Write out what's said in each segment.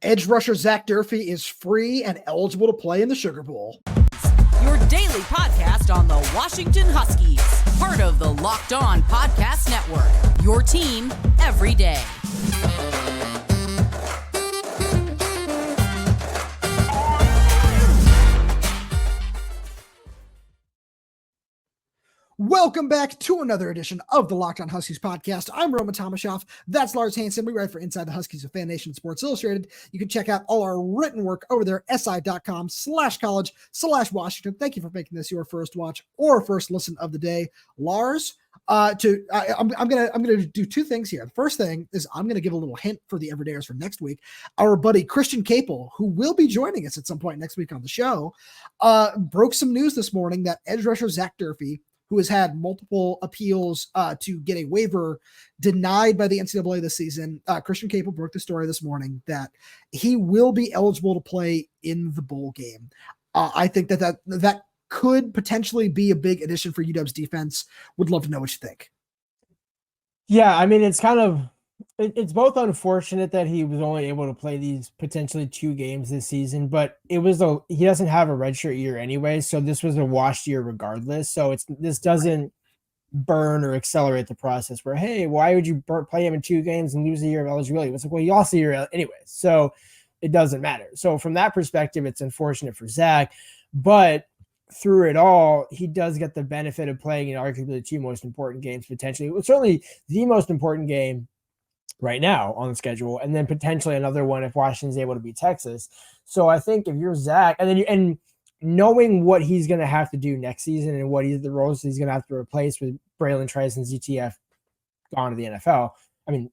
Edge rusher Zack Durfee is free and eligible to play in the Sugar Bowl. Your daily podcast on the Washington Huskies, part of the Locked On Podcast Network, your team every day. Welcome back to another edition of the Locked On Huskies podcast. I'm Rome Tomashoff. That's Lars Hanson. We write for Inside the Huskies of Fan Nation Sports Illustrated. You can check out all our written work over there, si.com/college/Washington. Thank you for making this your first watch or first listen of the day. Lars, I'm gonna do two things here. The first thing is I'm gonna give a little hint for the everydayers for next week. Our buddy Christian Capel, who will be joining us at some point next week on the show, broke some news this morning that edge rusher Zack Durfee, who has had multiple appeals to get a waiver denied by the NCAA this season. Christian Capel broke the story this morning that he will be eligible to play in the bowl game. I think that could potentially be a big addition for UW's defense. Would love to know what you think. Yeah, I mean, it's both unfortunate that he was only able to play these potentially 2 games this season, but he doesn't have a redshirt year anyway, so this was a washed year regardless. So this doesn't burn or accelerate the process where, hey, why would you play him in 2 games and lose a year of eligibility? It's like, well, you lost a year anyway, so it doesn't matter. So from that perspective, it's unfortunate for Zach, but through it all, he does get the benefit of playing in arguably the 2 most important games potentially. Well, certainly the most important game right now on the schedule, and then potentially another one if Washington's able to beat Texas. So I think if you're Zach, and knowing what he's going to have to do next season and what the roles he's going to have to replace with Braylon Trice and ZTF gone to the NFL. I mean,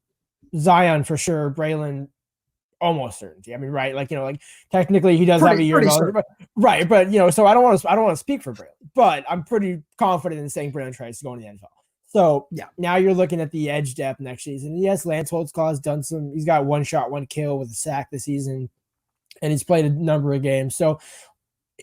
Zion for sure, Braylon almost certainty. I mean, right? Like technically he does have a year, right? But so I don't want to speak for Braylon, but I'm pretty confident in saying Braylon Trice is going to the NFL. So yeah, now you're looking at the edge depth next season. Yes, Lance Holtzclaw has done he's got 1 shot, 1 kill with a sack this season, and he's played a number of games. So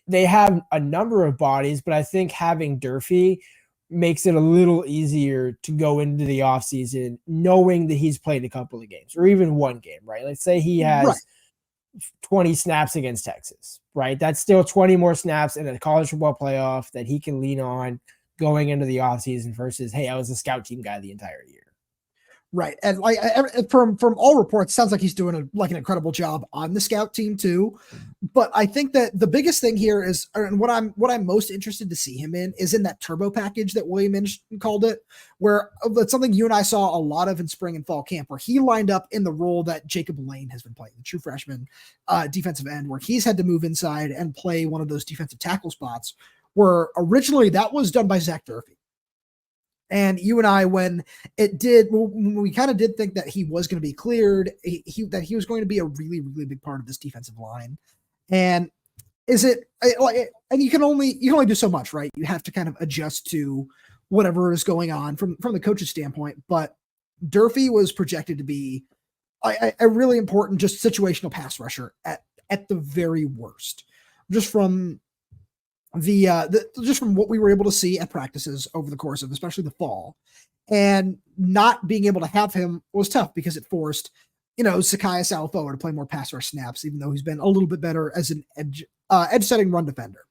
they have a number of bodies, but I think having Durfee makes it a little easier to go into the offseason knowing that he's played a couple of games or even 1 game, right? Let's say he has 20 snaps against Texas, right? That's still 20 more snaps in a college football playoff that he can lean on going into the offseason versus, hey, I was a scout team guy the entire year. Right. And from all reports, sounds like he's doing an incredible job on the scout team too. But I think that the biggest thing here is, and what I'm most interested to see him in is in that turbo package that William Inge called it, where that's something you and I saw a lot of in spring and fall camp, where he lined up in the role that Jacob Lane has been playing, the true freshman defensive end, where he's had to move inside and play one of those defensive tackle spots, where originally that was done by Zack Durfee. And you and I, when we kind of did think that he was going to be cleared, that he was going to be a really, really big part of this defensive line. And and you can only do so much, right? You have to kind of adjust to whatever is going on from the coach's standpoint. But Durfee was projected to be a really important, just situational pass rusher at the very worst, just from just from what we were able to see at practices over the course of especially the fall. And not being able to have him was tough because it forced, Sakai Salafoa to play more pass rush snaps, even though he's been a little bit better as an edge setting run defender.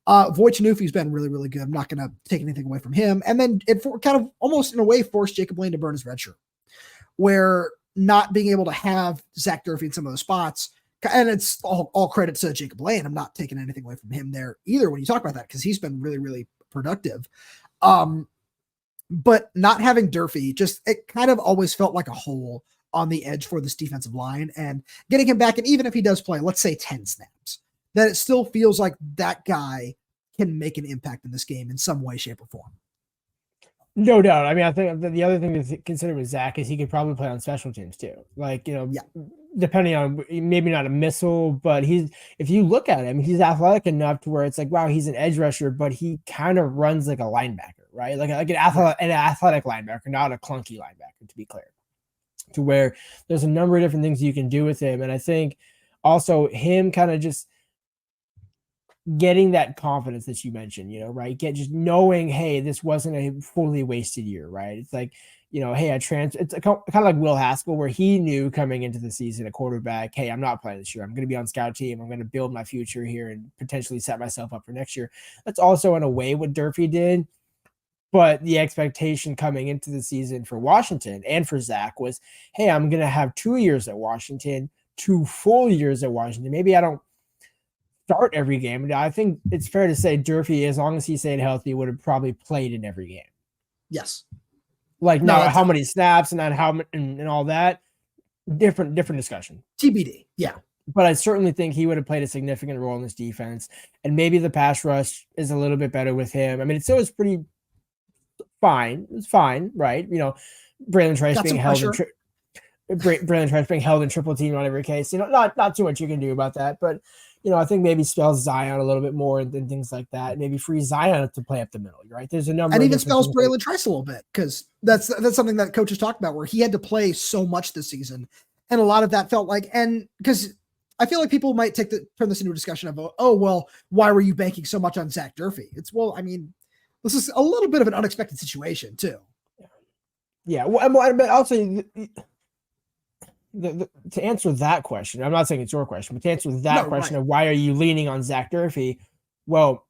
Biletnikoff's been really, really good. I'm not going to take anything away from him. And then it kind of almost in a way forced Jacob Lane to burn his red shirt, where not being able to have Zack Durfee in some of those spots. And it's all credit to Jacob Lane. I'm not taking anything away from him there either when you talk about that, because he's been really, really productive. But not having Durfee, it kind of always felt like a hole on the edge for this defensive line, and getting him back. And even if he does play, let's say 10 snaps, that it still feels like that guy can make an impact in this game in some way, shape, or form. No doubt. I mean, I think the other thing to consider with Zach is he could probably play on special teams too. Depending on maybe not a missile, but if you look at him, he's athletic enough to where it's like, wow, he's an edge rusher, but he kind of runs like a linebacker, right? Like an athletic linebacker, not a clunky linebacker, to be clear. To where there's a number of different things you can do with him. And I think also him kind of just getting that confidence that you mentioned, right? Just knowing, hey, this wasn't a fully wasted year, right? It's like, hey, it's kind of like Will Haskell, where he knew coming into the season at quarterback, hey, I'm not playing this year. I'm going to be on scout team. I'm going to build my future here and potentially set myself up for next year. That's also in a way what Durfee did. But the expectation coming into the season for Washington and for Zach was, hey, I'm going to have 2 years at Washington, 2 full years at Washington. Maybe I don't start every game. I think it's fair to say Durfee, as long as he stayed healthy, would have probably played in every game. Yes. Like, now how many snaps and then how and all that, different discussion. TBD. Yeah. But I certainly think he would have played a significant role in this defense. And maybe the pass rush is a little bit better with him. I mean, it still was pretty fine. It's fine, right? Braylon Trice being held in triple team on every case. Not too much you can do about that. But I think maybe spells Zion a little bit more and things like that. Maybe free Zion to play up the middle, right? There's a number, and even spells Braylon Trice a little bit, because that's something that coaches talked about, where he had to play so much this season, and a lot of that felt like, and because I feel like people might turn this into a discussion of, oh well, why were you banking so much on Zack Durfee? It's, well, I mean, this is a little bit of an unexpected situation too. Yeah, well, but also. To answer that question, I'm not saying it's your question, but to answer that question of why are you leaning on Zack Durfee? Well,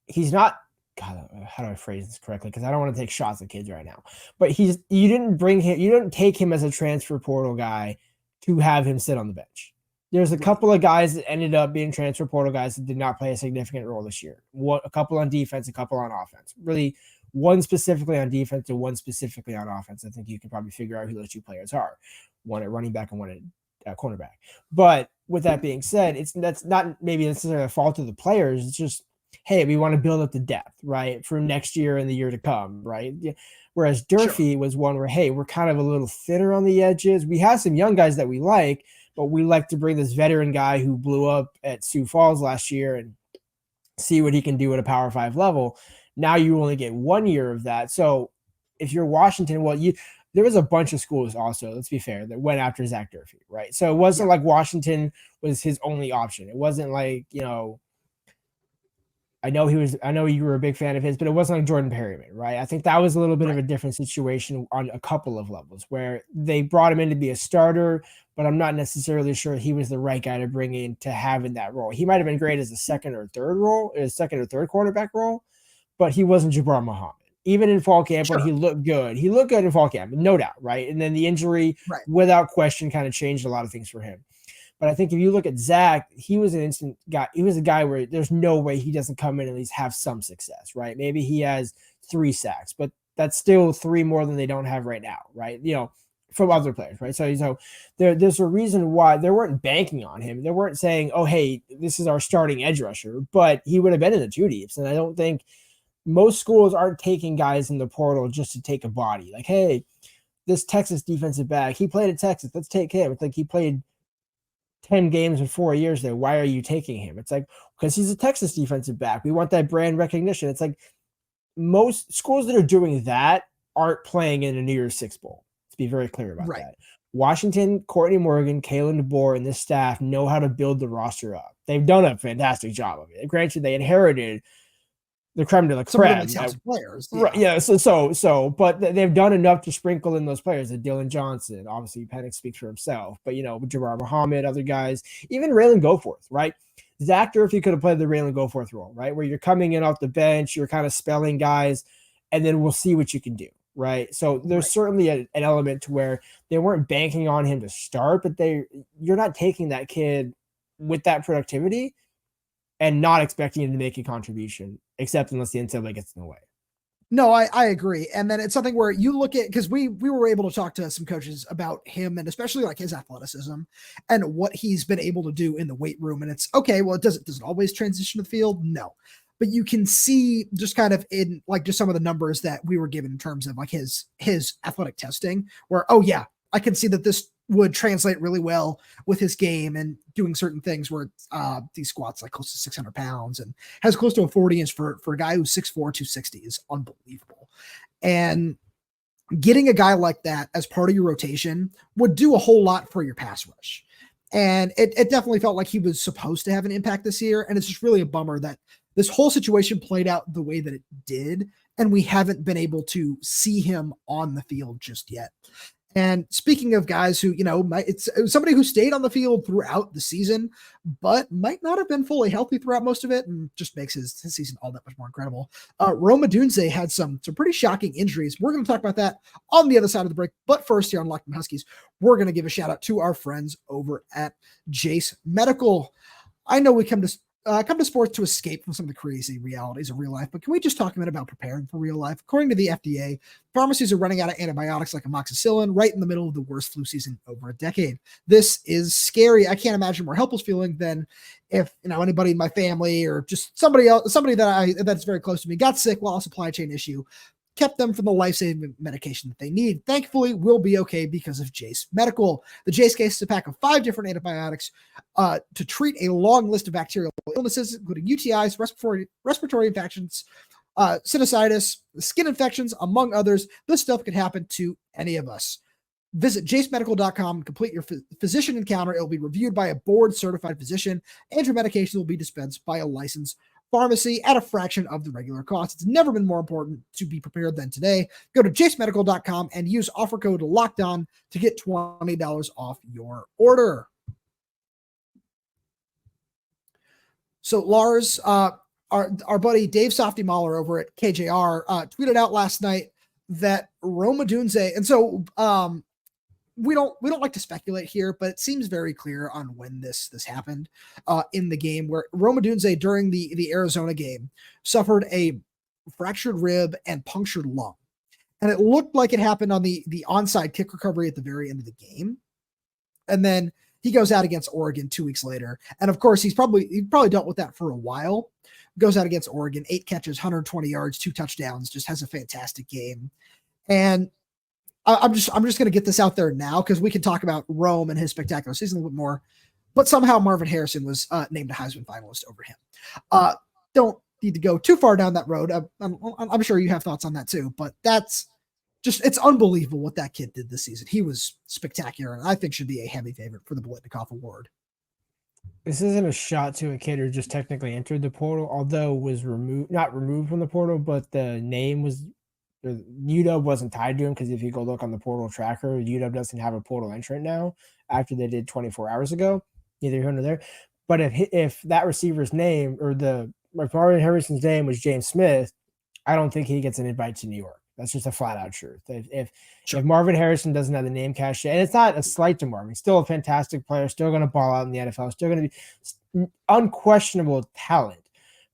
he's not. God, how do I phrase this correctly? Because I don't want to take shots at kids right now. But you didn't take him as a transfer portal guy to have him sit on the bench. There's a couple of guys that ended up being transfer portal guys that did not play a significant role this year. A couple on defense, a couple on offense. Really, one specifically on defense and one specifically on offense. I think you can probably figure out who those two players are. One at running back and one at cornerback. But with that being said, that's not maybe necessarily a fault of the players. It's just, hey, we want to build up the depth, right, for next year and the year to come, right? Whereas Durfee was one where, hey, we're kind of a little thinner on the edges. We have some young guys that we like, but we like to bring this veteran guy who blew up at Sioux Falls last year and see what he can do at a Power 5 level. Now you only get 1 year of that. So if you're Washington, there was a bunch of schools also, let's be fair, that went after Zack Durfee, right? So it wasn't like Washington was his only option. It wasn't like, I know you were a big fan of his, but it wasn't like Jordan Perryman, right? I think that was a little bit of a different situation on a couple of levels, where they brought him in to be a starter, but I'm not necessarily sure he was the right guy to bring in to have in that role. He might have been great as a second or third quarterback role, but he wasn't Jabbar Muhammad. Even in fall camp, when he looked good in fall camp, no doubt, right? And then the injury, without question, kind of changed a lot of things for him. But I think if you look at Zach, he was an instant guy. He was a guy where there's no way he doesn't come in and at least have some success, right? Maybe he has 3 sacks, but that's still 3 more than they don't have right now, right? From other players, right? So there's a reason why they weren't banking on him. They weren't saying, oh, hey, this is our starting edge rusher, but he would have been in the 2 deeps. And I don't think most schools aren't taking guys in the portal just to take a body. Like, hey, this Texas defensive back, he played at Texas, let's take him. It's like he played 10 games in 4 years there. Why are you taking him? It's like, because he's a Texas defensive back. We want that brand recognition. It's like most schools that are doing that aren't playing in a New Year's Six Bowl. Let's be very clear about that. Washington, Courtney Morgan, Kalen DeBoer, and this staff know how to build the roster up. They've done a fantastic job of it. Granted, they inherited the creme de la creme. Players. Right, yeah. But they've done enough to sprinkle in those players. Dylan Johnson, obviously, Penix speaks for himself. But Jabbar Muhammad, other guys, even Raylan Goforth, right? Zack Durfee could have played the Raylan Goforth role, right? Where you're coming in off the bench, you're kind of spelling guys, and then we'll see what you can do, right? So there's certainly an element to where they weren't banking on him to start, but you're not taking that kid with that productivity and not expecting him to make a contribution, except unless the NCAA gets in the way. No, I agree. And then it's something where you look at, because we were able to talk to some coaches about him and especially like his athleticism and what he's been able to do in the weight room. And it's okay. Well, does it always transition to the field? No, but you can see just kind of in like just some of the numbers that we were given in terms of like his athletic testing where, oh yeah, I can see that this would translate really well with his game and doing certain things where these squats like close to 600 pounds and has close to a 40-inch for a guy who's 6'4", 260 is unbelievable. And getting a guy like that as part of your rotation would do a whole lot for your pass rush. And it definitely felt like he was supposed to have an impact this year. And it's just really a bummer that this whole situation played out the way that it did. and we haven't been able to see him on the field just yet. And speaking of guys who, it's somebody who stayed on the field throughout the season, but might not have been fully healthy throughout most of it, and just makes his season all that much more incredible. Rome Odunze had some pretty shocking injuries. We're going to talk about that on the other side of the break. But first, here on Locked On Huskies, we're going to give a shout out to our friends over at Jase Medical. I know we come to sports to escape from some of the crazy realities of real life, but can we just talk a minute about preparing for real life? According to the FDA, pharmacies are running out of antibiotics like amoxicillin right in the middle of the worst flu season over a decade. This is scary. I can't imagine more helpless feeling than if anybody in my family or just somebody that's very close to me got sick while a supply chain issue kept them from the life-saving medication that they need. Thankfully, we'll be okay because of Jase Medical. The Jase case is a pack of 5 different antibiotics to treat a long list of bacterial illnesses, including UTIs, respiratory infections, sinusitis, skin infections, among others. This stuff could happen to any of us. Visit jasemedical.com and complete your physician encounter. It will be reviewed by a board-certified physician, and your medication will be dispensed by a licensed pharmacy at a fraction of the regular cost. It's never been more important to be prepared than today. Go to jasemedical.com and use offer code LOCKEDON to get $20 off your order. So Lars, our buddy Dave Softy Mahler over at KJR tweeted out last night that Rome Odunze, and so we don't like to speculate here, but it seems very clear on when this happened in the game, where Rome Odunze during the Arizona game suffered a fractured rib and punctured lung. And it looked like it happened on the onside kick recovery at the very end of the game. And then he goes out against Oregon 2 weeks later. And of course, he probably dealt with that for a while. Goes out against Oregon, 8 catches, 120 yards, 2 touchdowns, just has a fantastic game. And I'm just going to get this out there now because we can talk about Rome and his spectacular season a little bit more, but somehow Marvin Harrison was named a Heisman finalist over him. Don't need to go too far down that road. I'm sure you have thoughts on that too, but it's unbelievable what that kid did this season. He was spectacular, and I think should be a heavy favorite for the Biletnikoff Award. This isn't a shot to a kid who just technically entered the portal, although was not removed from the portal, but the name was UW wasn't tied to him, because if you go look on the portal tracker, UW doesn't have a portal entrant now after they did 24 hours ago. Neither here nor there. But if that receiver's name or Marvin Harrison's name was James Smith, I don't think he gets an invite to New York. That's just a flat out truth. If Marvin Harrison doesn't have the name cachet, and it's not a slight to Marvin, he's still a fantastic player, still going to ball out in the NFL, still going to be unquestionable talent.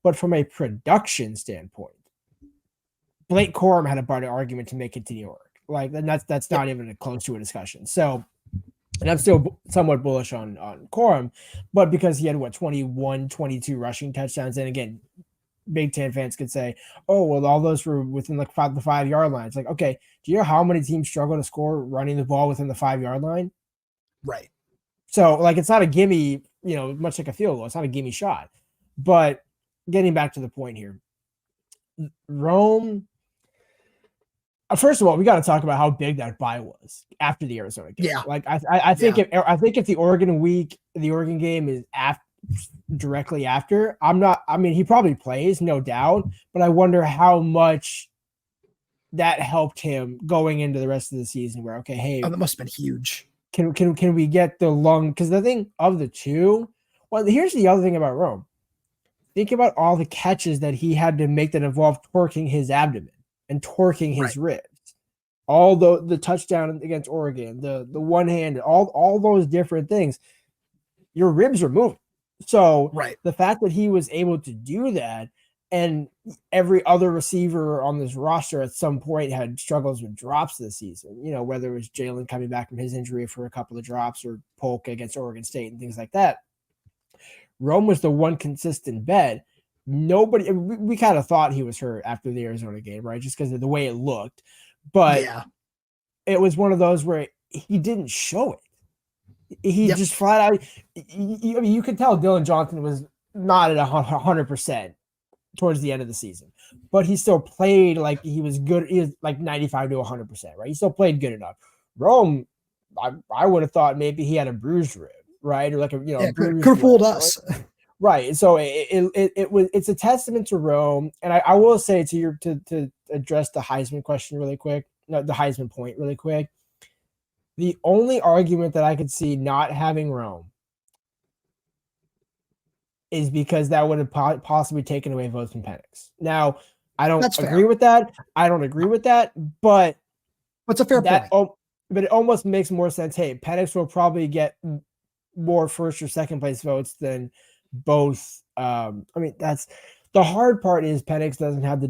But from a production standpoint, Blake Corum had a better argument to make it to New York. Like, that's not even close to a discussion. So, and I'm still somewhat bullish on Corum, but because he had 21, 22 rushing touchdowns, and again, Big Ten fans could say, oh, well, all those were within the 5-yard line. It's like, okay, do you know how many teams struggle to score running the ball within the 5-yard line? Right. So, like, it's not a gimme, much like a field goal. It's not a gimme shot. But getting back to the point here, Rome. First of all, we got to talk about how big that bye was after the Arizona game. Yeah. Like I think if the Oregon game is directly after, he probably plays, no doubt, but I wonder how much that helped him going into the rest of the season, where, okay, hey, that must have been huge. Can we get the lung? Because the thing of the two, well, here's the other thing about Rome. Think about all the catches that he had to make that involved torquing his abdomen and torquing his ribs. All the touchdown against Oregon, the one-handed, all those different things, your ribs are moving. So the fact that he was able to do that, and every other receiver on this roster at some point had struggles with drops this season, whether it was Jalen coming back from his injury for a couple of drops or Polk against Oregon State and things like that. Rome was the one consistent bet. We kind of thought he was hurt after the Arizona game, right? Just because of the way it looked. But it was one of those where he didn't show it. He just flat out, you could tell Dylan Johnson was not at 100% towards the end of the season, but he still played like he was good. He was like 95 to 100%, right? He still played good enough. Rome, I would have thought maybe he had a bruised rib, right? Or like could have fooled us. Right. So it's a testament to Rome. And I will say to address the Heisman question really quick, no, the Heisman point really quick. The only argument that I could see not having Rome is because that would have possibly taken away votes from Penix. Now, I don't agree with that. But it's a fair point. But it almost makes more sense. Hey, Penix will probably get more first or second place votes than both. I mean, that's the hard part is Penix doesn't have the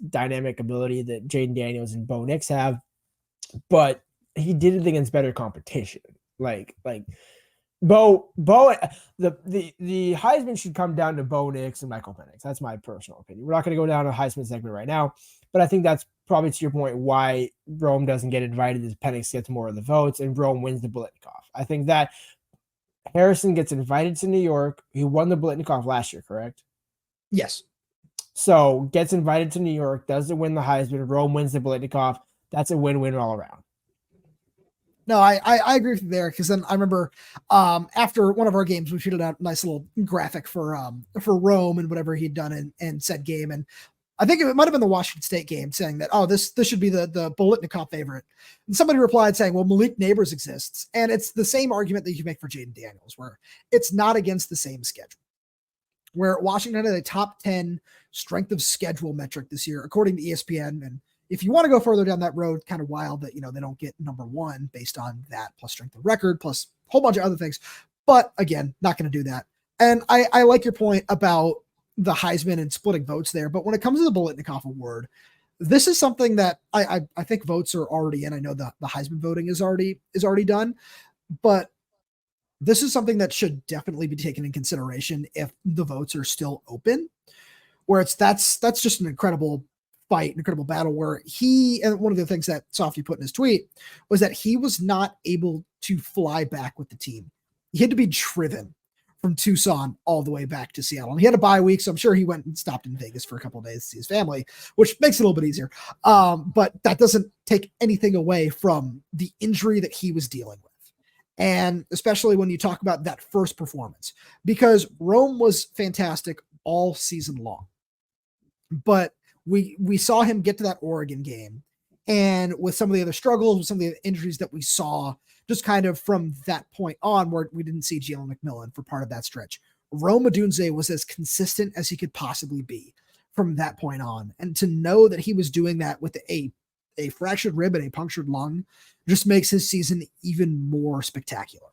dynamic ability that Jaden Daniels and Bo Nix have, but he did it against better competition. Like Bo the Heisman should come down to Bo Nix and Michael Penix. That's my personal opinion. We're not going to go down a Heisman segment right now, but I think that's probably, to your point, why Rome doesn't get invited is Penix gets more of the votes and Rome wins the Biletnikoff. I think that Harrison gets invited to New York. He won the Biletnikoff last year, correct? Yes. So gets invited to New York, doesn't win the Heisman. Rome wins the Biletnikoff. That's a win-win all around. No, I agree with you there, because then I remember after one of our games, we tweeted out a nice little graphic for Rome and whatever he'd done in said game, and I think it might have been the Washington State game, saying that, oh, this should be the Biletnikoff favorite. And somebody replied saying, well, Malik Neighbors exists. And it's the same argument that you make for Jaden Daniels, where it's not against the same schedule. Where Washington had a top 10 strength of schedule metric this year, according to ESPN. And if you want to go further down that road, kind of wild that, they don't get number one based on that, plus strength of record, plus a whole bunch of other things. But again, not going to do that. And I like your point about the Heisman and splitting votes there. But when it comes to the Biletnikoff Award, this is something that I think votes are already in. I know the Heisman voting is already done, but this is something that should definitely be taken in consideration if the votes are still open, where that's just an incredible fight, an incredible battle, where and one of the things that Softy put in his tweet was that he was not able to fly back with the team. He had to be driven from Tucson all the way back to Seattle. And he had a bye week, so I'm sure he went and stopped in Vegas for a couple of days to see his family, which makes it a little bit easier. But that doesn't take anything away from the injury that he was dealing with. And especially when you talk about that first performance, because Rome was fantastic all season long. But we saw him get to that Oregon game, and with some of the other struggles, with some of the injuries that we saw, just kind of from that point on, where we didn't see Jalen McMillan for part of that stretch, Rome Odunze was as consistent as he could possibly be from that point on. And to know that he was doing that with a fractured rib and a punctured lung just makes his season even more spectacular.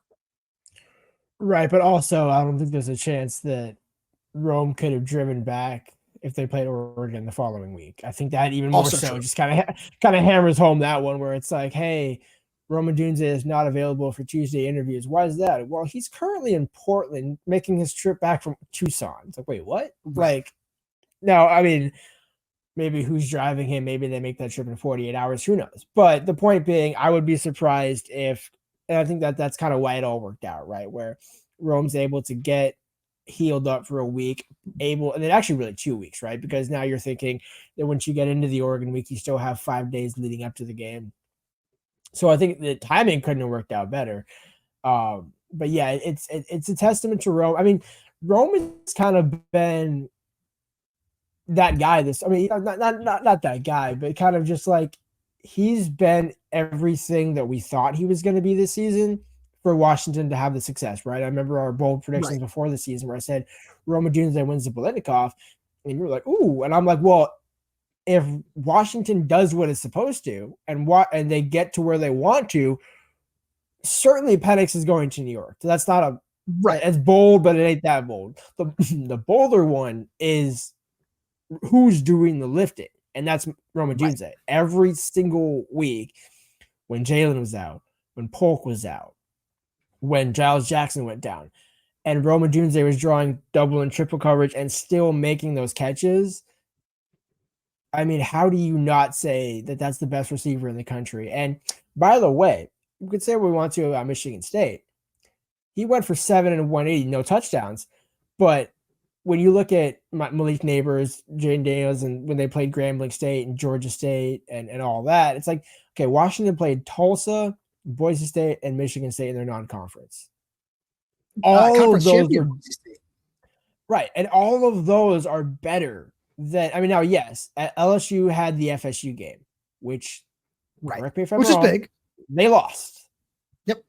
Right, but also I don't think there's a chance that Rome could have driven back if they played Oregon the following week. I think that even more also so true. Just kind of hammers home that one, where it's like, hey, Rome Odunze is not available for Tuesday interviews. Why is that? Well, he's currently in Portland making his trip back from Tucson. It's like, wait, what? Right. Like, no, I mean, maybe who's driving him? Maybe they make that trip in 48 hours. Who knows? But the point being, I would be surprised if, and I think that's kind of why it all worked out, right? Where Rome's able to get healed up for a week, and then actually really 2 weeks, right? Because now you're thinking that once you get into the Oregon week, you still have 5 days leading up to the game. So I think the timing couldn't have worked out better. But yeah, it's a testament to Rome. I mean, Rome has kind of been that guy. Not that guy, but kind of just like he's been everything that we thought he was going to be this season for Washington to have the success, right? I remember our bold predictions before the season where I said Rome Odunze wins the Biletnikoff, and you were like, ooh, and I'm like, well, if Washington does what it's supposed to and they get to where they want to, certainly Penix is going to New York. So that's not it's bold, but it ain't that bold. The bolder one is who's doing the lifting, and that's Rome Odunze. Right. Every single week when Jalen was out, when Polk was out, when Giles Jackson went down, and Rome Odunze was drawing double and triple coverage and still making those catches. I mean, how do you not say that that's the best receiver in the country? And by the way, we could say what we want to about Michigan State. He went for 7 and 180, no touchdowns. But when you look at Malik Neighbors, Jaden Daniels, and when they played Grambling State and Georgia State and all that, it's like, okay, Washington played Tulsa, Boise State, and Michigan State in their non-conference. All of those were Right. And all of those are better than, I mean, now, yes, LSU had the FSU game, which, correct me if I'm which wrong, is big. They lost. Yep.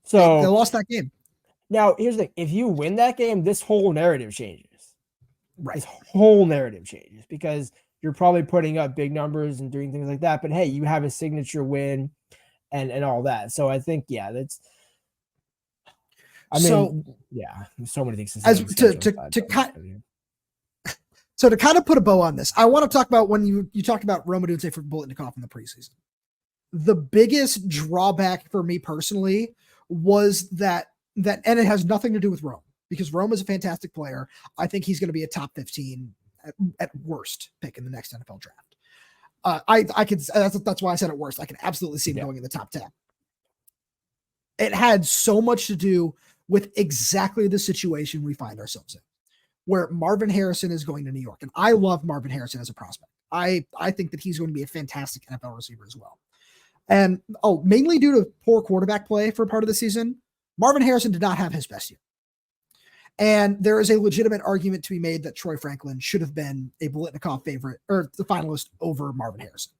So they lost that game. Now, here's the thing. If you win that game, this whole narrative changes. Right. This whole narrative changes because you're probably putting up big numbers and doing things like that. But hey, you have a signature win and all that. So I think, yeah, that's. I mean, yeah, so many things. So to kind of put a bow on this, I want to talk about when you talked about Rome Odunze for Biletnikoff in the preseason. The biggest drawback for me personally was that, and it has nothing to do with Rome, because Rome is a fantastic player. I think he's going to be a top 15 at worst pick in the next NFL draft. I could, that's why I said at worst. I can absolutely see him going in the top 10. It had so much to do with exactly the situation we find ourselves in, where Marvin Harrison is going to New York. And I love Marvin Harrison as a prospect. I think that he's going to be a fantastic NFL receiver as well. And mainly due to poor quarterback play for part of the season, Marvin Harrison did not have his best year. And there is a legitimate argument to be made that Troy Franklin should have been a Biletnikoff favorite or the finalist over Marvin Harrison.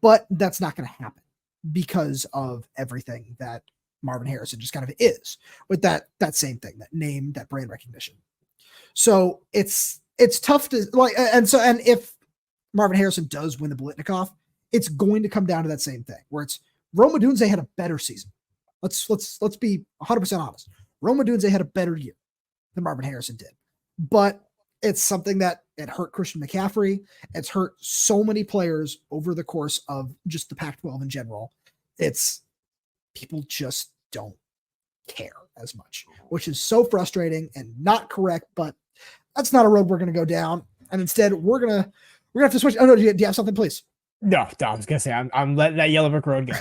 But that's not going to happen because of everything that Marvin Harrison just kind of is with that same thing, that name, that brand recognition. So it's tough to and if Marvin Harrison does win the Biletnikoff, it's going to come down to that same thing where it's Rome Odunze had a better season. Let's be 100% honest. Rome Odunze had a better year than Marvin Harrison did, but it's something that it hurt Christian McCaffrey. It's hurt so many players over the course of just the Pac-12 in general. It's people just don't care as much, which is so frustrating and not correct, but that's not a road we're going to go down. And instead we're going to have to switch. Oh no. Do you have something, please? No, I was going to say, I'm letting that Yellow Brick Road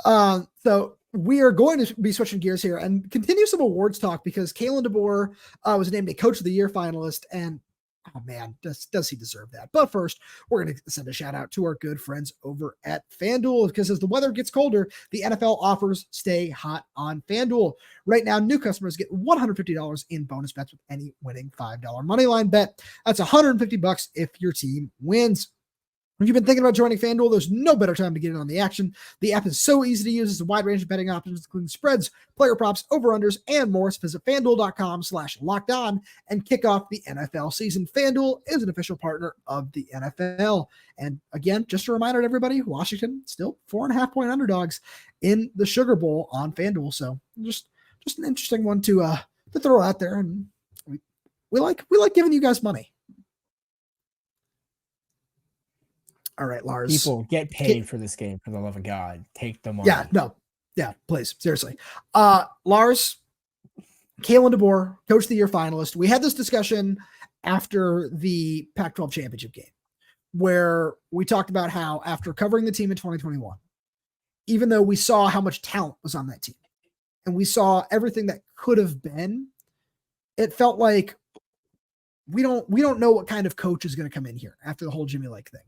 go. So we are going to be switching gears here and continue some awards talk because Kalen DeBoer was named a Coach of the Year finalist, and oh man, does he deserve that? But first, we're going to send a shout out to our good friends over at FanDuel, because as the weather gets colder, the NFL offers stay hot on FanDuel. Right now, new customers get $150 in bonus bets with any winning $5 moneyline bet. That's $150 if your team wins. If you've been thinking about joining FanDuel, there's no better time to get in on the action. The app is so easy to use. There's a wide range of betting options, including spreads, player props, over-unders, and more. So visit FanDuel.com/lockedon and kick off the NFL season. FanDuel is an official partner of the NFL. And again, just a reminder to everybody, Washington still 4.5-point underdogs in the Sugar Bowl on FanDuel. So just an interesting one to throw out there. And we like giving you guys money. All right, Lars. People get paid for this game, for the love of God. Take the money. Yeah, no. Yeah, please. Seriously. Lars, Kalen DeBoer, Coach of the Year finalist. We had this discussion after the Pac-12 championship game where we talked about how after covering the team in 2021, even though we saw how much talent was on that team and we saw everything that could have been, it felt like we don't know what kind of coach is going to come in here after the whole Jimmy Lake thing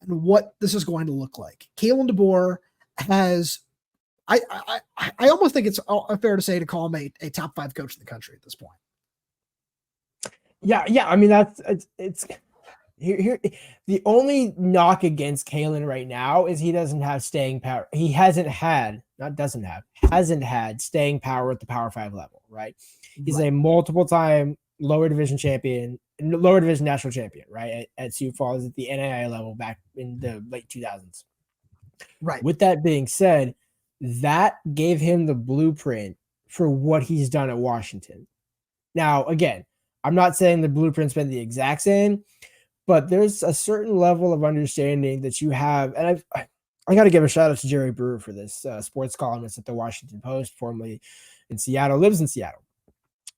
and what this is going to look like. Kalen DeBoer has, I almost think it's fair to say to call him a top 5 coach in the country at this point. Yeah. I mean, it's here. The only knock against Kalen right now is he doesn't have staying power. He hasn't had staying power at the Power 5 level, right? He's a multiple time lower division national champion, right? At Sioux Falls at the NAIA level back in the late 2000s. Right. With that being said, that gave him the blueprint for what he's done at Washington. Now, again, I'm not saying the blueprint's been the exact same, but there's a certain level of understanding that you have. And I got to give a shout out to Jerry Brewer for this, sports columnist at the Washington Post, formerly in Seattle, lives in Seattle.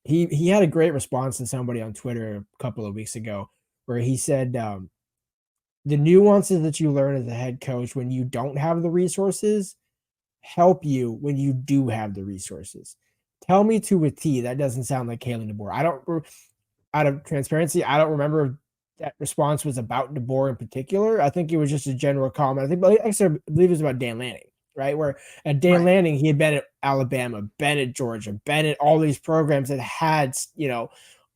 He had a great response to somebody on Twitter a couple of weeks ago where he said, the nuances that you learn as a head coach when you don't have the resources help you when you do have the resources. Tell me to a T that doesn't sound like Kalen DeBoer. Out of transparency, I don't remember if that response was about DeBoer in particular. I think it was just a general comment. I believe it was about Dan Lanning. right? Where at Dan Lanning, he had been at Alabama, been at Georgia, been at all these programs that had,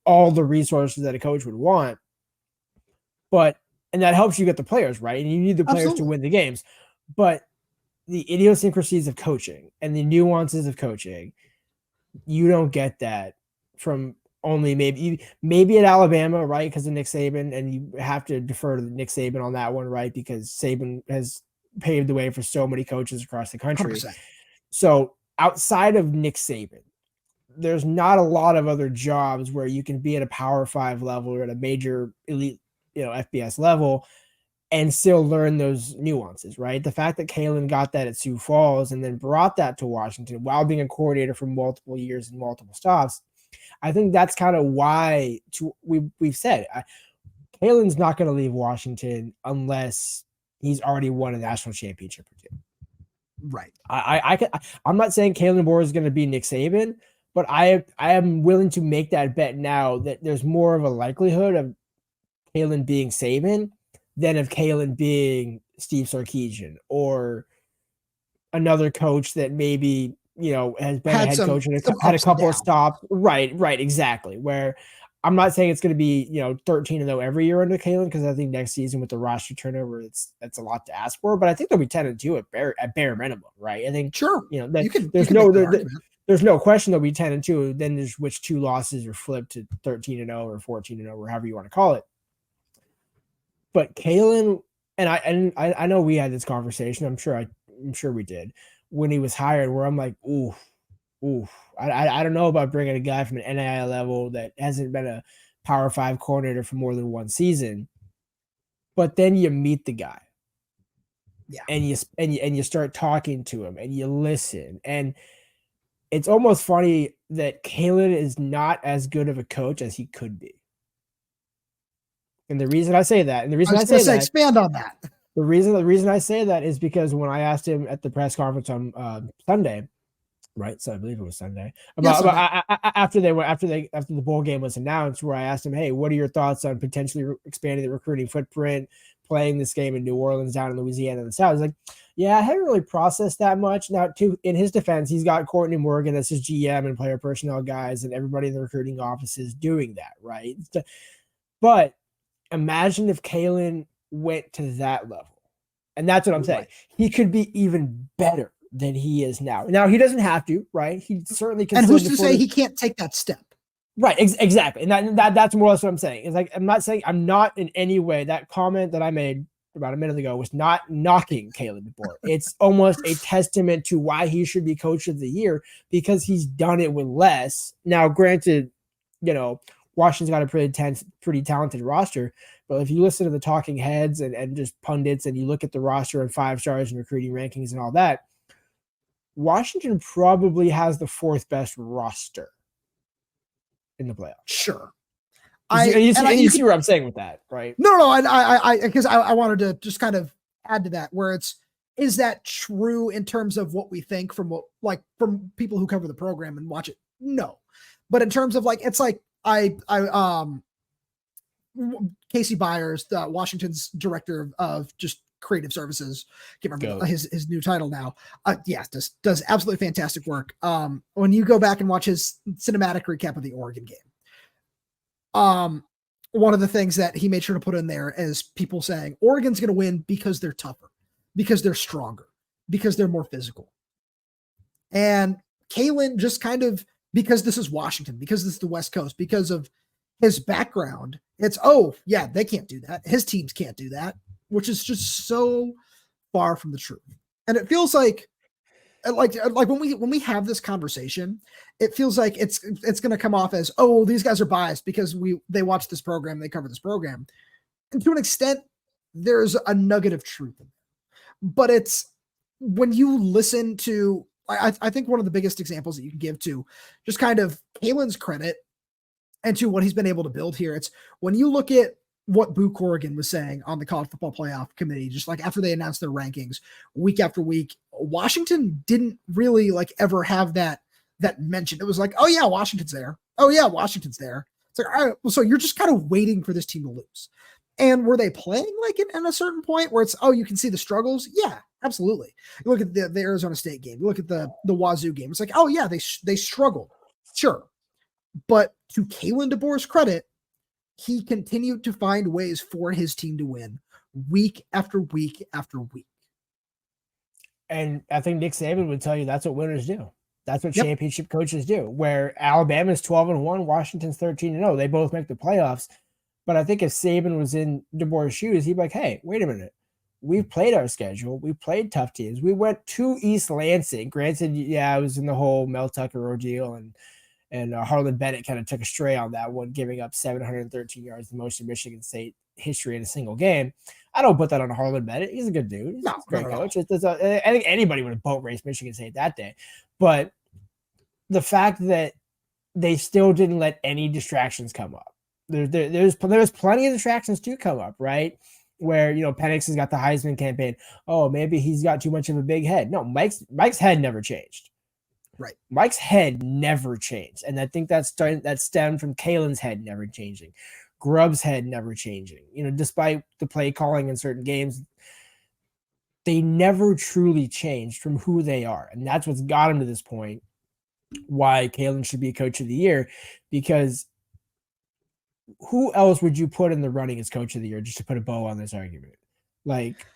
all the resources that a coach would want. And that helps you get the players, right? And you need the players to win the games. But the idiosyncrasies of coaching and the nuances of coaching, you don't get that from only maybe at Alabama, right? Because of Nick Saban, and you have to defer to Nick Saban on that one, right? Because Saban has paved the way for so many coaches across the country. 100%. So outside of Nick Saban, there's not a lot of other jobs where you can be at a Power 5 level or at a major elite, FBS level and still learn those nuances, right? The fact that Kalen got that at Sioux Falls and then brought that to Washington while being a coordinator for multiple years and multiple stops, I think that's kind of why we've said Kalen's not going to leave Washington unless he's already won a national championship or two. Right. I'm not saying Kalen DeBoer is going to be Nick Saban, but I am willing to make that bet now that there's more of a likelihood of Kalen being Saban than of Kalen being Steve Sarkisian or another coach that maybe, has been a head coach and had a couple of stops. Right, exactly. Where I'm not saying it's going to be, 13-0 every year under Kalen, because I think next season with the roster turnover, that's a lot to ask for. But I think they'll be 10-2 at bare minimum, right? I think there's no question they'll be 10-2. Then there's which two losses are flipped to 13-0 or 14-0 or however you want to call it. But Kalen, and I know we had this conversation. I'm sure we did when he was hired, where I'm like, ooh, I don't know about bringing a guy from an NAIA level that hasn't been a Power 5 coordinator for more than one season. But then you meet the guy, and you start talking to him, and you listen, and it's almost funny that Kalen is not as good of a coach as he could be. And the reason I say that, expand on that. The reason I say that is because when I asked him at the press conference on Sunday, right? So I believe it was Sunday. After the bowl game was announced, where I asked him, "Hey, what are your thoughts on potentially expanding the recruiting footprint, playing this game in New Orleans, down in Louisiana, and the South?" He's like, "Yeah, I haven't really processed that much." Now, in his defense, he's got Courtney Morgan as his GM and player personnel guys, and everybody in the recruiting office is doing that, right? But imagine if Kalen went to that level. And that's what I'm saying. He could be even better than he is now. Now, he doesn't have to, right? He certainly can. And who's to say he can't take that step? Right, exactly. And that's more or less what I'm saying. It's like, I'm not in any way, that comment that I made about a minute ago was not knocking Kalen DeBoer. It's almost a testament to why he should be coach of the year, because he's done it with less. Now, granted, Washington's got a pretty talented roster, but if you listen to the talking heads and just pundits, and you look at the roster and 5 stars and recruiting rankings and all that, Washington probably has the 4th best roster in the playoffs. Sure. You see where I'm saying with that, right? No, I because I wanted to just kind of add to that, where is that true in terms of what we think from people who cover the program and watch it? No. But in terms of Casey Byers, Washington's director of just creative services, can't remember his new title now. Does absolutely fantastic work. When you go back and watch his cinematic recap of the Oregon game, one of the things that he made sure to put in there is people saying Oregon's going to win because they're tougher, because they're stronger, because they're more physical. And Kalen just kind of, because this is Washington, because this is the West Coast, because of his background, it's, they can't do that. His teams can't do that, which is just so far from the truth. And it feels like when we have this conversation, it feels like it's going to come off as, these guys are biased because they watch this program, they cover this program. And to an extent, there's a nugget of truth in it. But it's when you listen to, I think one of the biggest examples that you can give to just kind of Kalen's credit and to what he's been able to build here, it's when you look at what Boo Corrigan was saying on the College Football Playoff Committee, just like after they announced their rankings week after week, Washington didn't really ever have that mention. It was like, oh yeah, Washington's there. Oh yeah, Washington's there. It's like, all right, well, so you're just kind of waiting for this team to lose. And were they playing in a certain point where it's, you can see the struggles? Yeah, Absolutely. You look at the Arizona State game. You look at the Wazoo game. It's like, oh yeah, they struggled. Sure. But to Kalen DeBoer's credit, he continued to find ways for his team to win week after week after week. And I think Nick Saban would tell you that's what winners do. That's what championship coaches do. Where Alabama's 12-1, Washington's 13-0. They both make the playoffs. But I think if Saban was in DeBoer's shoes, he'd be like, hey, wait a minute. We've played our schedule. We played tough teams. We went to East Lansing. Granted, yeah, I was in the whole Mel Tucker ordeal, and Harlan Bennett kind of took a stray on that one, giving up 713 yards, the most in Michigan State history in a single game. I don't put that on Harlan Bennett. He's a good dude. He's a great coach. I think anybody would have boat raced Michigan State that day. But the fact that they still didn't let any distractions come up. There's plenty of distractions to come up, right? Where, Penix has got the Heisman campaign. Oh, maybe he's got too much of a big head. No, Mike's head never changed. Right. Mike's head never changed. And I think that stemmed from Kalen's head never changing. Grubb's head never changing. Despite the play calling in certain games, they never truly changed from who they are. And that's what's got him to this point, why Kalen should be coach of the year, because who else would you put in the running as coach of the year, just to put a bow on this argument? Like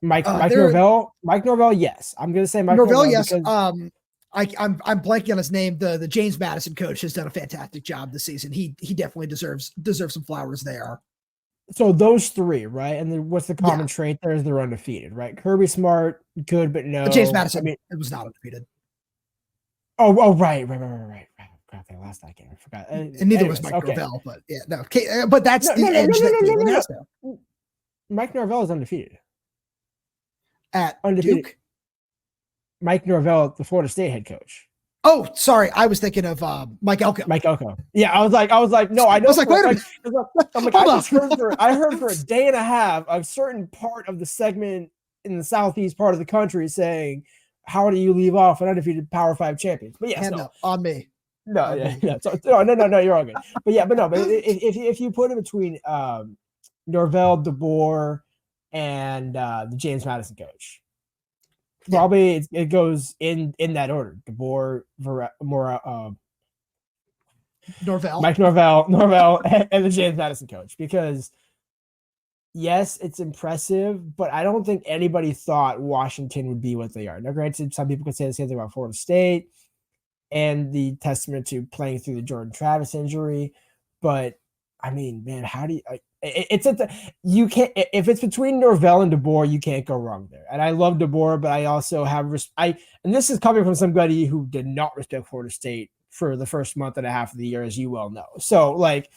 Mike Norvell? Mike Norvell, yes. I'm going to say Mike Norvell, yes. I'm blanking on his name. The James Madison coach has done a fantastic job this season. He definitely deserves some flowers there. So those three, right? And then what's the common trait there is they're undefeated, right? Kirby Smart, good, but no. James Madison, it was not undefeated. Oh, right. Crap, I lost that game. I forgot. And neither was Mike Norvell, but yeah, no. But that's the edge that Kalen has now. Mike Norvell is undefeated. At undefeated. Duke? Mike Norvell, the Florida State head coach. Oh, sorry. I was thinking of Mike Elko. Mike Elko. Yeah, I was like, no, I know. I was like, wait a minute. I'm like, I heard for a day and a half a certain part of the segment in the southeast part of the country saying, how do you leave off an undefeated Power 5 champions? But yes, no, on me. No, yeah. So, no, you're all good. But if you put it between Norvell, DeBoer, and the James Madison coach, probably it goes in that order: DeBoer, Norvell, Mike Norvell, and the James Madison coach. Because yes, it's impressive, but I don't think anybody thought Washington would be what they are. Now, granted, some people could say the same thing about Florida State and the testament to playing through the Jordan Travis injury. But I mean, man, how do you can't, if it's between Norvell and DeBoer, you can't go wrong there. And I love DeBoer, but I also have, and this is coming from somebody who did not respect Florida State for the first month and a half of the year, as you well know. So like,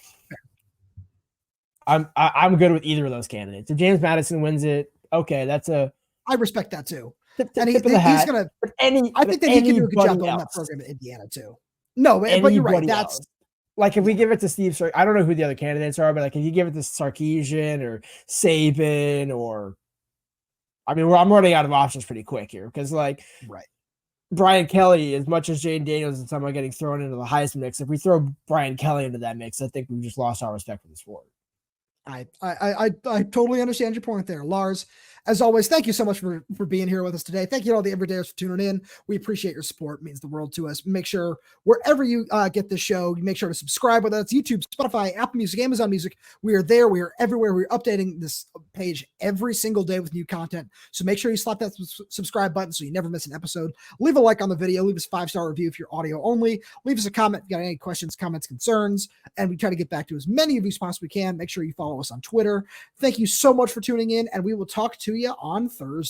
I'm good with either of those candidates. If James Madison wins it, okay, I respect that too. And he's gonna. I think that he can do a good job building that program at Indiana too. No, but you're right. That's like if we give it to Steve, I don't know who the other candidates are, but like if you give it to Sarkisian or Saban or, I'm running out of options pretty quick here because like Brian Kelly, as much as Jane Daniels and someone getting thrown into the Heisman mix, if we throw Brian Kelly into that mix, I think we've just lost our respect for the sport. I totally understand your point there, Lars. As always, thank you so much for being here with us today. Thank you to all the everydayers for tuning in. We appreciate your support. It means the world to us. Make sure wherever you get this show, you make sure to subscribe, whether that's YouTube, Spotify, Apple Music, Amazon Music. We are there. We are everywhere. We're updating this page every single day with new content. So make sure you slap that subscribe button so you never miss an episode. Leave a like on the video. Leave us a 5-star review if you're audio only. Leave us a comment if you got any questions, comments, concerns, and we try to get back to as many of you as possibly can. Make sure you follow us on Twitter. Thank you so much for tuning in, and we will talk to you on Thursday.